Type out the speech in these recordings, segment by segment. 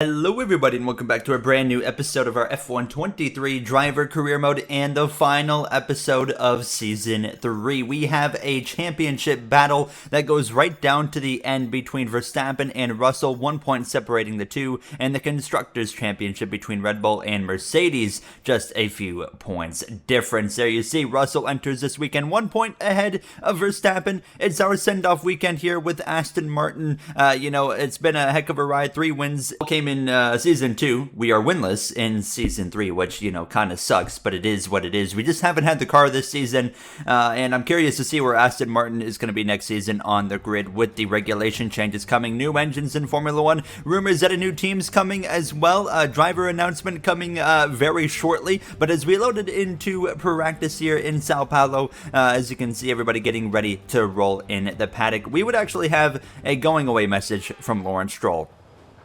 Hello everybody and welcome back to a brand new episode of our F1 23 driver career mode and the final episode of season 3. We have a championship battle that goes right down to the end between Verstappen and Russell, 1 point separating the two, and the Constructors' Championship between Red Bull and Mercedes, just a few points difference. There you see Russell enters this weekend 1 point ahead of Verstappen. It's our send-off weekend here with Aston Martin. It's been a heck of a ride. 3 wins came in season 2. We are winless in season 3, which, kind of sucks, but it is what it is. We just haven't had the car this season, and I'm curious to see where Aston Martin is going to be next season on the grid with the regulation changes coming. New engines in Formula 1. Rumors that a new team's coming as well. Driver announcement coming very shortly, but as we loaded into practice here in Sao Paulo, as you can see, everybody getting ready to roll in the paddock. We would actually have a going away message from Lawrence Stroll.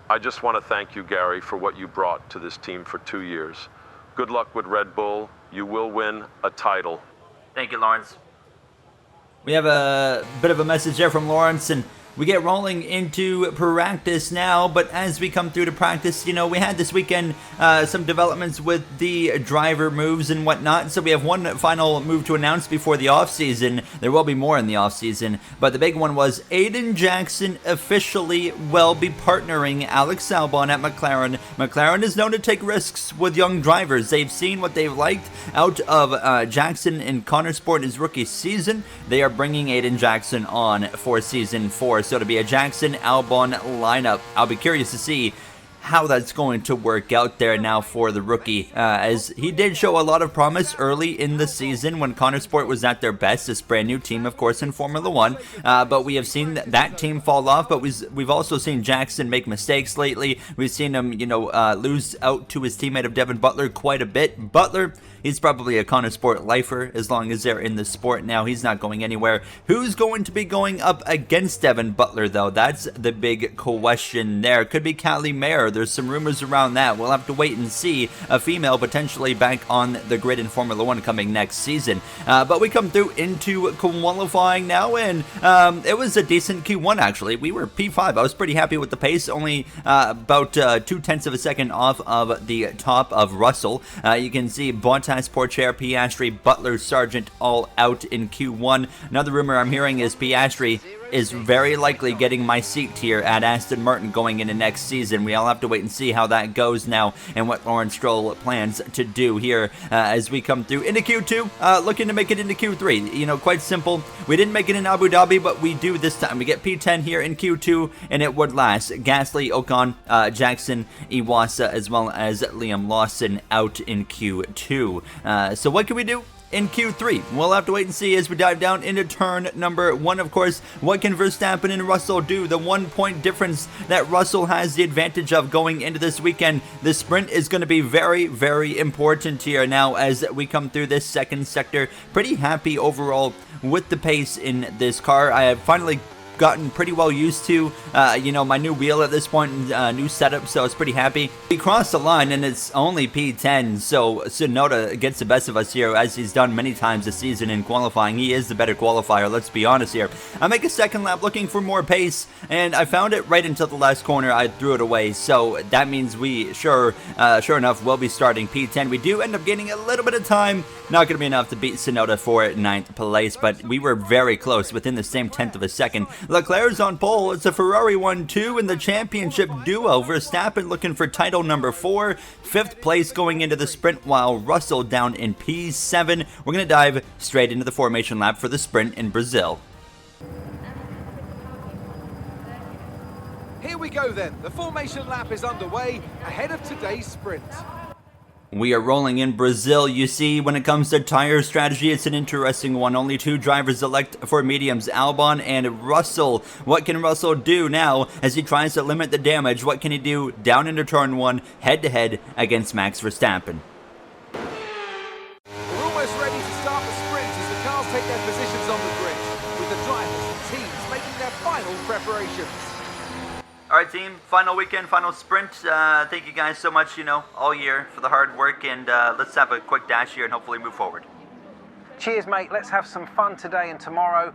I just want to thank you, Gary, for what you brought to this team for 2 years. Good luck with Red Bull. You will win a title. Thank you, Lawrence. We have a bit of a message there from Lawrence, and we get rolling into practice now, but as we come through to practice, we had this weekend some developments with the driver moves and whatnot, so we have one final move to announce before the offseason. There will be more in the offseason, but the big one was Aiden Jackson officially will be partnering Alex Albon at McLaren. McLaren is known to take risks with young drivers. They've seen what they've liked out of Jackson in Connor Sport in his rookie season. They are bringing Aiden Jackson on for season 4. So to be a Jackson Albon lineup, I'll be curious to see how that's going to work out there now for the rookie, as he did show a lot of promise early in the season when Connor Sport was at their best. This brand new team, of course, in Formula 1, but we have seen that team fall off, but we've also seen Jackson make mistakes lately. We've seen him, lose out to his teammate of Devin Butler quite a bit. Butler, he's probably a Connor Sport lifer as long as they're in the sport now. He's not going anywhere. Who's going to be going up against Devin Butler, though? That's the big question there. Could be Callie Mayer. There's some rumors around that. We'll have to wait and see. A female potentially back on the grid in Formula 1 coming next season. But we come through into qualifying now, and it was a decent Q1, actually. We were P5. I was pretty happy with the pace. Only about 0.2 of a second off of the top of Russell. You can see Bottas, Pourchaire, Piastri, Butler, Sargent all out in Q1. Another rumor I'm hearing is Piastri is very likely getting my seat here at Aston Martin going into next season. We all have to wait and see how that goes now and what Lawrence Stroll plans to do here as we come through into Q2, looking to make it into Q3. Quite simple. We didn't make it in Abu Dhabi, but we do this time. We get P10 here in Q2, and it would last. Gasly, Ocon, Jackson, Iwasa, as well as Liam Lawson out in Q2. So what can we do in Q3? We'll have to wait and see as we dive down into turn number 1, of course. What can Verstappen and Russell do? The 1 point difference that Russell has the advantage of going into this weekend. The sprint is going to be very, very important here now as we come through this second sector. Pretty happy overall with the pace in this car. I have finally gotten pretty well used to, my new wheel at this point, new setup, so I was pretty happy. We crossed the line, and it's only P10, so Tsunoda gets the best of us here, as he's done many times this season in qualifying. He is the better qualifier, let's be honest here. I make a second lap looking for more pace, and I found it right until the last corner. I threw it away, so that means we, sure enough, will be starting P10. We do end up gaining a little bit of time. Not going to be enough to beat Tsunoda for 9th place, but we were very close, within the same 10th of a second. Leclerc's on pole. It's a Ferrari 1-2 in the championship duo. Verstappen looking for title number 4. 5th place going into the sprint, while Russell down in P7. We're going to dive straight into the formation lap for the sprint in Brazil. Here we go then. The formation lap is underway ahead of today's sprint. We are rolling in Brazil. You see, when it comes to tire strategy, it's an interesting one. Only 2 drivers elect for mediums, Albon and Russell. What can Russell do now as he tries to limit the damage? What can he do down into turn 1, head-to-head against Max Verstappen? We're almost ready to start the sprint as the cars take their positions on the grid, with the drivers and teams making their final preparations. All right, team, final weekend, final sprint. Thank you guys so much, all year for the hard work, and let's have a quick dash here and hopefully move forward. Cheers, mate. Let's have some fun today and tomorrow.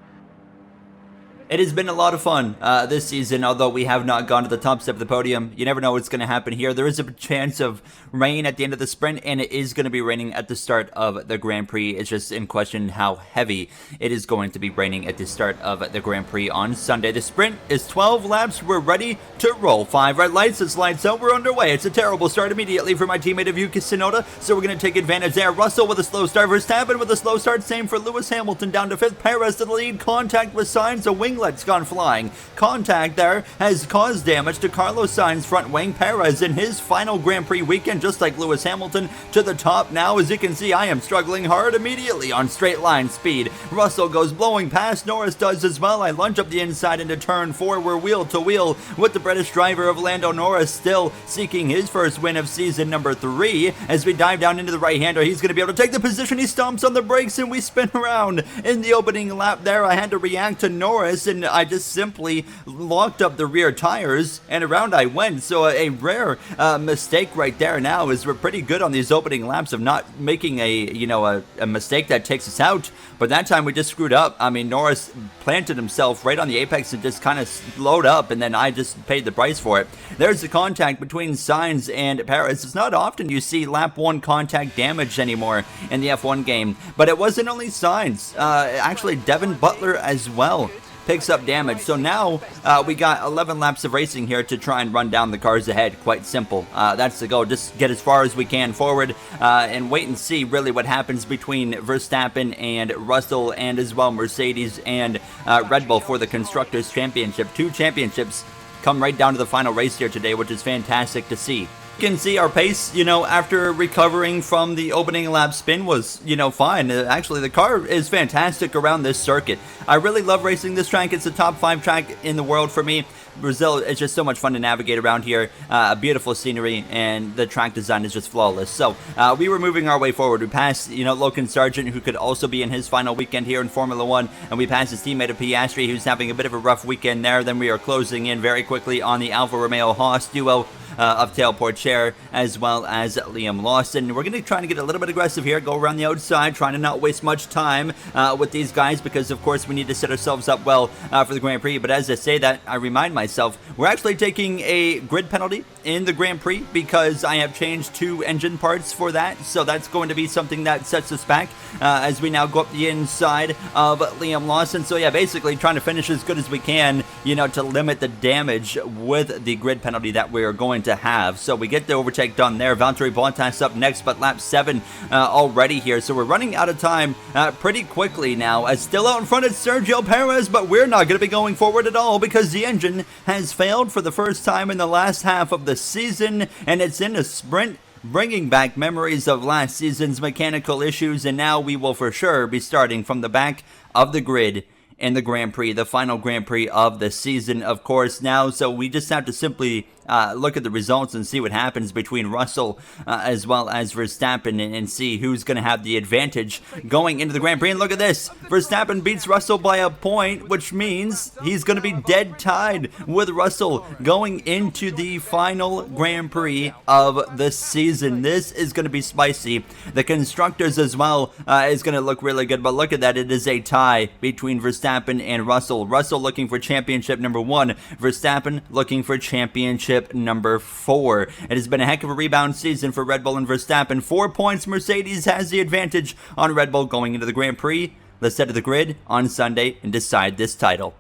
It has been a lot of fun this season, although we have not gone to the top step of the podium. You never know what's going to happen here. There is a chance of rain at the end of the sprint, and it is going to be raining at the start of the Grand Prix. It's just in question how heavy it is going to be raining at the start of the Grand Prix on Sunday. The sprint is 12 laps. We're ready to roll. 5 red lights, it's lights out, we're underway. It's a terrible start immediately for my teammate of Yuki Tsunoda, so we're going to take advantage there. Russell with a slow start, Verstappen with a slow start, same for Lewis Hamilton down to 5th, Perez to the lead, contact with Sainz, a winglet's gone flying. Contact there has caused damage to Carlos Sainz's front wing. Perez in his final Grand Prix weekend, just like Lewis Hamilton, to the top now. As you can see, I am struggling hard immediately on straight line speed. Russell goes blowing past, Norris does as well. I lunge up the inside into turn 4. We're wheel to wheel with the British driver of Lando Norris, still seeking his first win of season number 3. As we dive down into the right-hander, he's going to be able to take the position. He stomps on the brakes and we spin around. In the opening lap there, I had to react to Norris and I just simply locked up the rear tires and around I went. So a rare mistake right there now, as we're pretty good on these opening laps of not making a mistake that takes us out. But that time we just screwed up. I mean, Norris planted himself right on the apex and just kind of slowed up, and then I just paid the price for it. There's the contact between Sainz and Perez. It's not often you see lap 1 contact damage anymore in the F1 game, but it wasn't only Sainz. Actually, Devin Butler as well picks up damage. So now we got 11 laps of racing here to try and run down the cars ahead. Quite simple. That's the goal. Just get as far as we can forward and wait and see really what happens between Verstappen and Russell, and as well Mercedes and Red Bull for the Constructors' Championship. 2 championships come right down to the final race here today, which is fantastic to see. You can see our pace, after recovering from the opening lap spin was, fine. Actually, the car is fantastic around this circuit. I really love racing this track. It's a top 5 track in the world for me. Brazil is just so much fun to navigate around here. Beautiful scenery, and the track design is just flawless. So we were moving our way forward. We passed, Logan Sargent, who could also be in his final weekend here in Formula 1, and we passed his teammate of Piastri, who's having a bit of a rough weekend there. Then we are closing in very quickly on the Alfa Romeo Haas duo of Tail Porcher, as well as Liam Lawson. We're going to try to get a little bit aggressive here, go around the outside, trying to not waste much time with these guys, because of course we need to set ourselves up well for the Grand Prix. But as I say that, I remind myself, we're actually taking a grid penalty in the Grand Prix because I have changed 2 engine parts for that. So that's going to be something that sets us back as we now go up the inside of Liam Lawson. So yeah, basically trying to finish as good as we can, to limit the damage with the grid penalty that we are going to have. So we get the overtake done there. Valtteri Bottas up next, but lap 7 already here. So we're running out of time pretty quickly now, as still out in front is Sergio Perez, but we're not going to be going forward at all because the engine has failed for the first time in the last half of the season, and it's in a sprint, bringing back memories of last season's mechanical issues. And now we will for sure be starting from the back of the grid in the Grand Prix, the final Grand Prix of the season, of course, now. So we just have to simply look at the results and see what happens between Russell as well as Verstappen, and see who's going to have the advantage going into the Grand Prix. And look at this, Verstappen beats Russell by a point, which means he's going to be dead tied with Russell going into the final Grand Prix of the season. This is going to be spicy. The Constructors as well is going to look really good, but look at that, it is a tie between Verstappen and Russell. Russell looking for championship number 1, Verstappen looking for championship number 4. It has been a heck of a rebound season for Red Bull and Verstappen. 4 points, Mercedes has the advantage on Red Bull going into the Grand Prix. Let's head to the grid on Sunday and decide this title.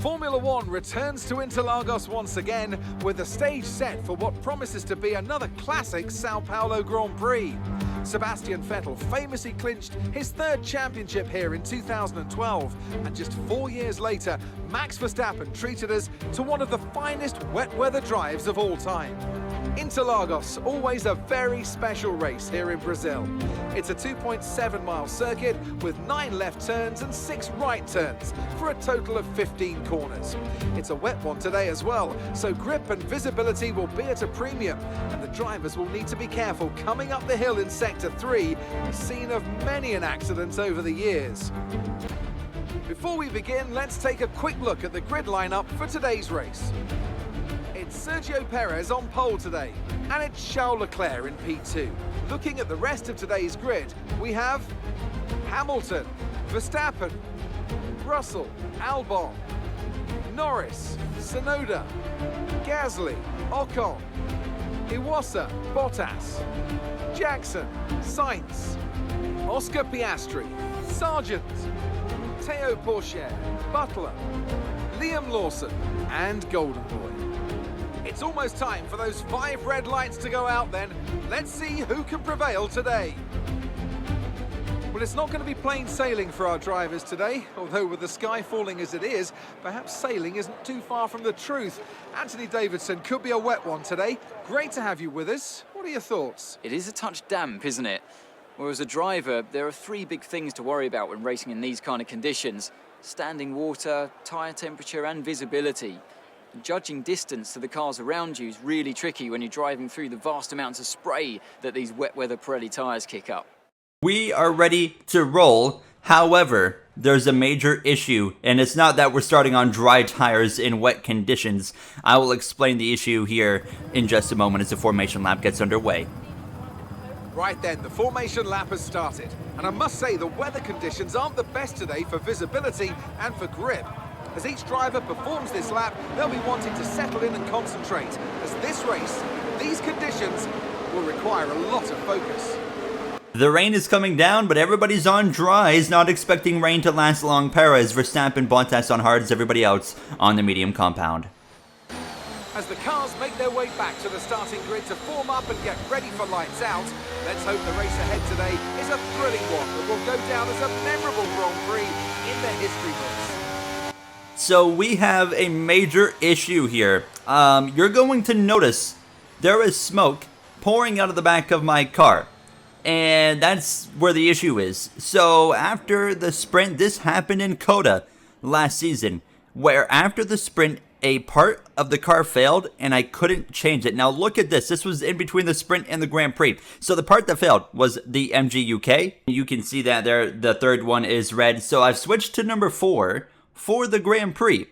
Formula 1 returns to Interlagos once again, with the stage set for what promises to be another classic Sao Paulo Grand Prix. Sebastian Vettel famously clinched his 3rd championship here in 2012, and just 4 years later, Max Verstappen treated us to one of the finest wet weather drives of all time. Interlagos, always a very special race here in Brazil. It's a 2.7-mile circuit with 9 left turns and 6 right turns for a total of 15 corners. It's a wet one today as well, so grip and visibility will be at a premium, and the drivers will need to be careful coming up the hill in Sector 3, the scene of many an accident over the years. Before we begin, let's take a quick look at the grid lineup for today's race. It's Sergio Perez on pole today, and it's Charles Leclerc in P2. Looking at the rest of today's grid, we have Hamilton, Verstappen, Russell, Albon, Norris, Tsunoda, Gasly, Ocon, Iwasa, Bottas, Jackson, Sainz, Oscar Piastri, Sargent, Teo Pourchaire, Butler, Liam Lawson, and Golden Boy. It's almost time for those 5 red lights to go out then. Let's see who can prevail today. Well, it's not going to be plain sailing for our drivers today, although with the sky falling as it is, perhaps sailing isn't too far from the truth. Anthony Davidson, could be a wet one today. Great to have you with us. What are your thoughts? It is a touch damp, isn't it? Well, as a driver, there are 3 big things to worry about when racing in these kind of conditions: standing water, tyre temperature and visibility. Judging distance to the cars around you is really tricky when you're driving through the vast amounts of spray that these wet weather Pirelli tyres kick up. We are ready to roll. However, there's a major issue, and it's not that we're starting on dry tires in wet conditions. I will explain the issue here in just a moment as the formation lap gets underway. Right then, the formation lap has started. And I must say, the weather conditions aren't the best today for visibility and for grip. As each driver performs this lap, they'll be wanting to settle in and concentrate, as this race, these conditions, will require a lot of focus. The rain is coming down, but everybody's on dries, not expecting rain to last long. Perez, Verstappen, Bottas on hards, everybody else on the medium compound. As the cars make their way back to the starting grid to form up and get ready for lights out, let's hope the race ahead today is a thrilling one that will go down as a memorable Grand Prix in the history books. So we have a major issue here. You're going to notice there is smoke pouring out of the back of my car. And that's where the issue is. So after the sprint, this happened in Coda last season, where after the sprint, a part of the car failed and I couldn't change it. Now look at this. This was in between the sprint and the Grand Prix. So the part that failed was the MG UK. You can see that there. The third one is red. So I've switched to number 4 for the Grand Prix.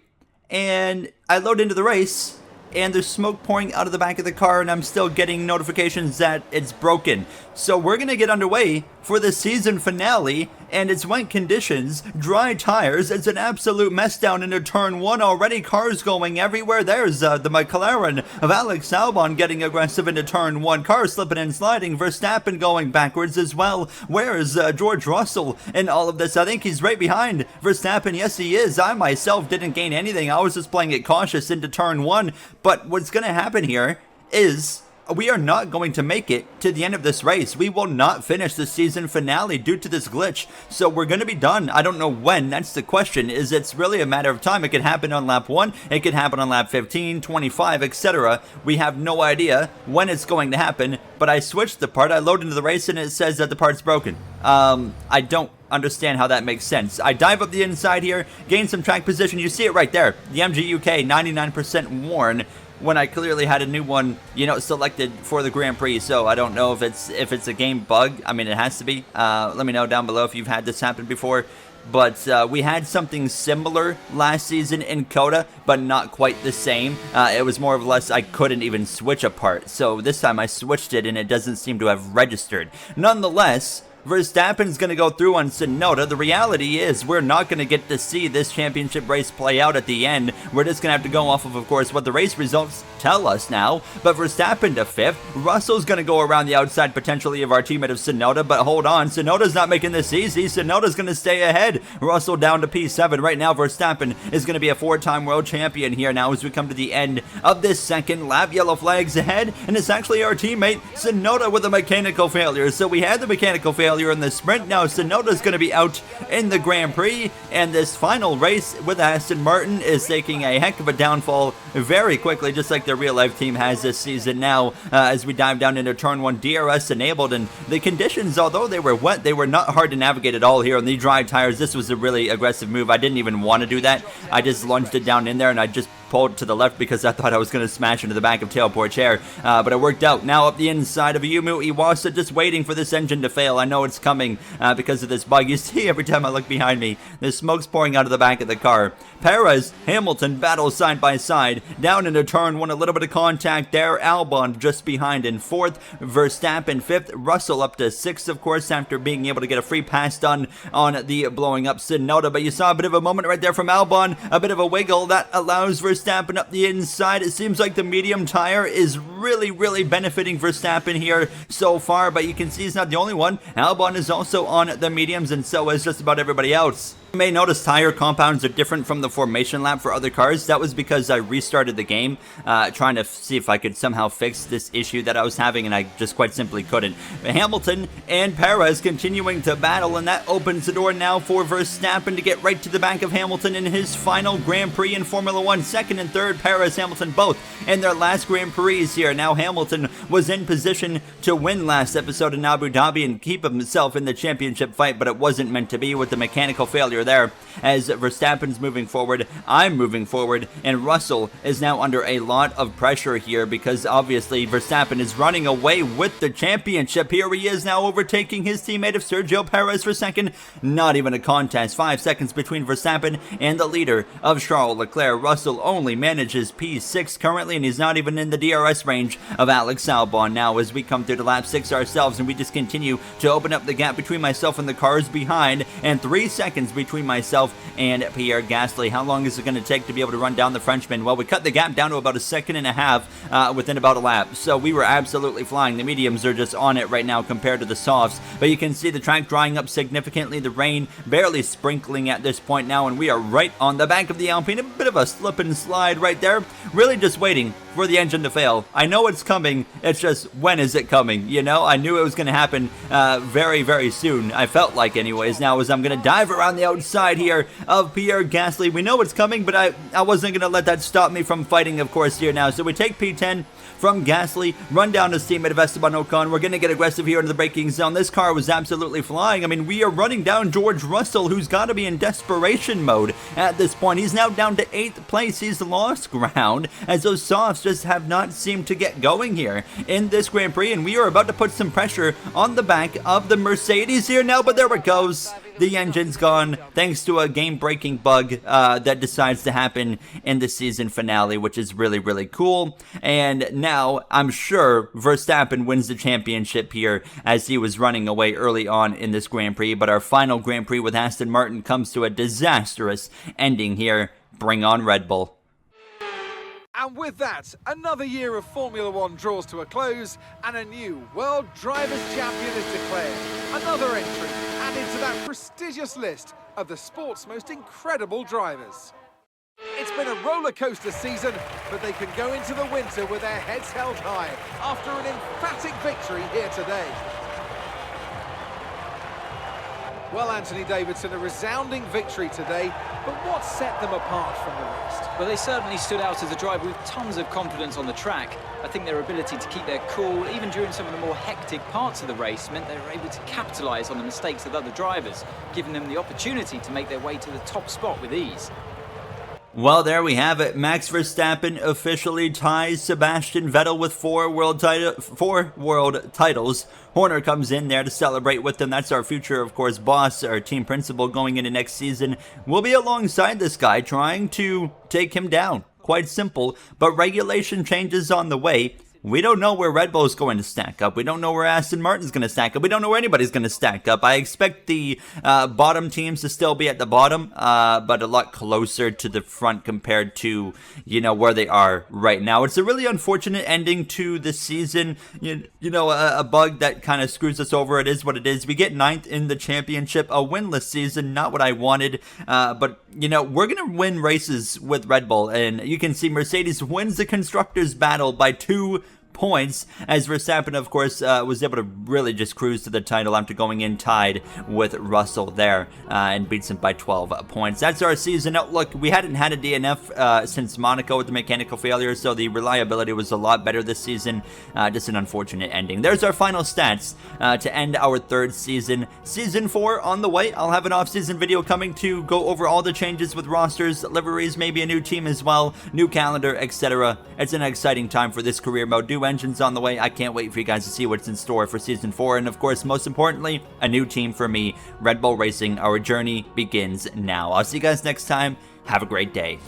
And I load into the race and there's smoke pouring out of the back of the car and I'm still getting notifications that it's broken. So we're going to get underway for the season finale, and it's wet conditions, dry tires. It's an absolute mess down into turn 1 already. Cars going everywhere. There's the McLaren of Alex Albon getting aggressive into turn 1. Cars slipping and sliding. Verstappen going backwards as well. Where is George Russell in all of this? I think he's right behind Verstappen. Yes, he is. I myself didn't gain anything. I was just playing it cautious into turn 1. But what's going to happen here is we are not going to make it to the end of this race. We will not finish the season finale due to this glitch. So we're going to be done. I don't know when. That's the question. It's really a matter of time. It could happen on lap 1. It could happen on lap 15, 25, etc. We have no idea when it's going to happen. But I switched the part. I load into the race and it says that the part's broken. I don't understand how that makes sense. I dive up the inside here, gain some track position. You see it right there. The MG UK 99% worn, when I clearly had a new one, selected for the Grand Prix. So I don't know if it's a game bug. I mean, it has to be. Let me know down below if you've had this happen before. But we had something similar last season in Coda, but not quite the same. It was more or less I couldn't even switch a part. So this time I switched it and it doesn't seem to have registered. Nonetheless, Verstappen's going to go through on Tsunoda. The reality is we're not going to get to see this championship race play out at the end. We're just going to have to go off of course, what the race results tell us now. But Verstappen to 5th. Russell's going to go around the outside potentially of our teammate of Tsunoda. But hold on, Tsunoda's not making this easy. Tsunoda's going to stay ahead. Russell down to P7. Right now, Verstappen is going to be a 4-time world champion here now as we come to the end of this second lap. Yellow flags ahead. And it's actually our teammate Tsunoda with a mechanical failure. So we had the mechanical failure in the sprint. Now Tsunoda's going to be out in the Grand Prix, and this final race with Aston Martin is taking a heck of a downfall very quickly, just like the real life team has this season now. As we dive down into turn 1, DRS enabled, and the conditions, although they were wet, they were not hard to navigate at all here on the dry tires. This was a really aggressive move. I didn't even want to do that. I just lunged it down in there and I just pulled to the left because I thought I was going to smash into the back of tailport chair, but it worked out. Now up the inside of Yumu Iwasa, just waiting for this engine to fail. I know it's coming because of this bug. You see every time I look behind me, there's smoke's pouring out of the back of the car. Perez, Hamilton battle side by side. Down into turn one, a little bit of contact there. Albon just behind in 4th. Verstappen 5th. Russell up to 6th, of course, after being able to get a free pass done on the blowing up Tsunoda. But you saw a bit of a moment right there from Albon. A bit of a wiggle that allows Verstappen up the inside. It seems like the medium tire is really benefiting Verstappen here so far. But you can see he's not the only one. Albon is also on the mediums, and so is just about everybody else. You may notice tire compounds are different from the formation lap for other cars. That was because I restarted the game, trying to see if I could somehow fix this issue that I was having, and I just quite simply couldn't. Hamilton and Perez continuing to battle, and that opens the door now for Verstappen to get right to the back of Hamilton in his final Grand Prix in Formula 1. 2nd and 3rd, Perez, Hamilton both in their last Grand Prix here. Now Hamilton was in position to win last episode in Abu Dhabi and keep himself in the championship fight, but it wasn't meant to be with the mechanical failure there. As Verstappen's moving forward, I'm moving forward, and Russell is now under a lot of pressure here because obviously Verstappen is running away with the championship. Here he is now overtaking his teammate of Sergio Perez for 2nd. Not even a contest. 5 seconds between Verstappen and the leader of Charles Leclerc. Russell only manages P6 currently, and he's not even in the DRS range of Alex Albon now as we come through to lap 6 ourselves, and we just continue to open up the gap between myself and the cars behind, and 3 seconds between myself and Pierre Gasly. How long is it going to take to be able to run down the Frenchman? Well, we cut the gap down to about 1.5 seconds within about a lap, so we were absolutely flying. The mediums are just on it right now compared to the softs, but you can see the track drying up significantly, the rain barely sprinkling at this point now, and we are right on the back of the Alpine. A bit of a slip and slide right there, really just waiting for the engine to fail. I know it's coming, it's just when is it coming, you know? I knew it was going to happen very soon, I felt like anyways. Now as I'm going to dive around the outside here of Pierre Gasly, we know it's coming, but I wasn't going to let that stop me from fighting, of course, here now. So we take P10 from Gasly, run down his teammate of Esteban Ocon. We're going to get aggressive here into the braking zone. This car was absolutely flying. I mean, we are running down George Russell, who's got to be in desperation mode at this point. He's now down to 8th place. He's lost ground as those softs just have not seemed to get going here in this Grand Prix, and we are about to put some pressure on the back of the Mercedes here now, but there it goes. The engine's gone thanks to a game-breaking bug that decides to happen in the season finale, which is really cool. And now I'm sure Verstappen wins the championship here as he was running away early on in this Grand Prix. But our final Grand Prix with Aston Martin comes to a disastrous ending here. Bring on Red Bull. And with that, another year of Formula One draws to a close and a new World Drivers' Champion is declared. Another entry added to that prestigious list of the sport's most incredible drivers. It's been a roller coaster season, but they can go into the winter with their heads held high after an emphatic victory here today. Well, Anthony Davidson, a resounding victory today, but what set them apart from the rest? Well, they certainly stood out as a driver with tons of confidence on the track. I think their ability to keep their cool, even during some of the more hectic parts of the race, meant they were able to capitalise on the mistakes of other drivers, giving them the opportunity to make their way to the top spot with ease. Well, there we have it. Max Verstappen officially ties Sebastian Vettel with 4 world titles. Horner comes in there to celebrate with him. That's our future, of course, boss, our team principal going into next season. We'll be alongside this guy trying to take him down. Quite simple, but regulation changes on the way. We don't know where Red Bull's going to stack up. We don't know where Aston Martin's going to stack up. We don't know where anybody's going to stack up. I expect the bottom teams to still be at the bottom, but a lot closer to the front compared to, you know, where they are right now. It's a really unfortunate ending to the season. You know, a bug that kind of screws us over. It is what it is. We get 9th in the championship, a winless season, not what I wanted. But, you know, we're going to win races with Red Bull. And you can see Mercedes wins the Constructors' battle by 2 points, as Verstappen, of course, was able to really just cruise to the title after going in tied with Russell there and beats him by 12 points. That's our season outlook. We hadn't had a DNF since Monaco with the mechanical failure, so the reliability was a lot better this season. Just an unfortunate ending. There's our final stats to end our third season. Season 4 on the way. I'll have an off-season video coming to go over all the changes with rosters, liveries, maybe a new team as well, new calendar, etc. It's an exciting time for this career mode. New engines on the way. I can't wait for you guys to see what's in store for Season 4. And of course, most importantly, a new team for me, Red Bull Racing. Our journey begins now. I'll see you guys next time. Have a great day.